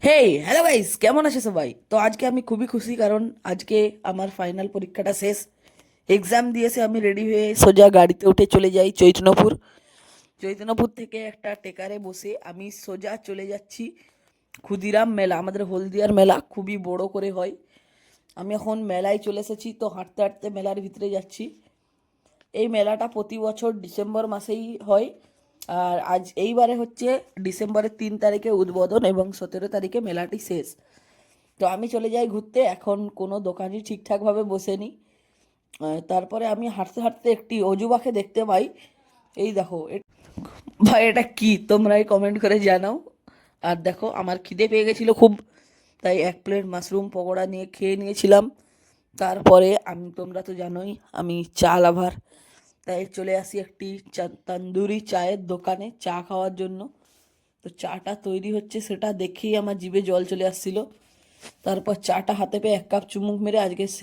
Hey hello guys, কেমন আছে সবাই? তো আজকে আমি খুবই খুশি, কারণ আজকে আমার ফাইনাল পরীক্ষাটা শেষ। এক্সাম দিয়েছে, আমি রেডি হয়ে সোজা গাড়িতে উঠে চলে যাই চৈতন্যপুর। চৈতন্যপুর থেকে একটা টেকারে বসে আমি সোজা চলে যাচ্ছি ক্ষুদিরাম মেলা। আমাদের হলদিয়ার মেলা খুবই বড় করে হয়। আমি এখন মেলায় চলে এসেছি, তো হাঁটতে হাঁটতে মেলার ভিতরে যাচ্ছি। এই মেলাটা প্রতি বছর ডিসেম্বর মাসেই হয়। আর আজ এইবারে হচ্ছে ডিসেম্বরের 3 তারিখে উদ্বোধন এবং 17 তারিখে মেলাটি শেষ। তো আমি চলে যাই ঘুরতে। এখন কোনো দোকানই ঠিকঠাকভাবে বসেনি। তারপরে আমি হাঁটতে হাঁটতে একটি অজুবাকে দেখতে পাই। এই দেখো ভাই, এটা কি তোমরাই কমেন্ট করে জানাও। আর দেখো, আমার খিদে পেয়ে গেছিলো খুব, তাই 1 প্লেট মাশরুম পকোড়া নিয়ে খেয়ে নিয়েছিলাম। তারপরে তোমরা তো জানোই আমি চা লাভার, তাই চলে আসি একটি তন্দুরি চায়ের দোকানে চা খাওয়ার জন্য। তো চাটা তৈরি হচ্ছে সেটা দেখেই আমার জিভে জল চলে আসছিল। তারপর চাটা হাতে পেয়ে 1 কাপ চুমুক মেরে আজকে শেষ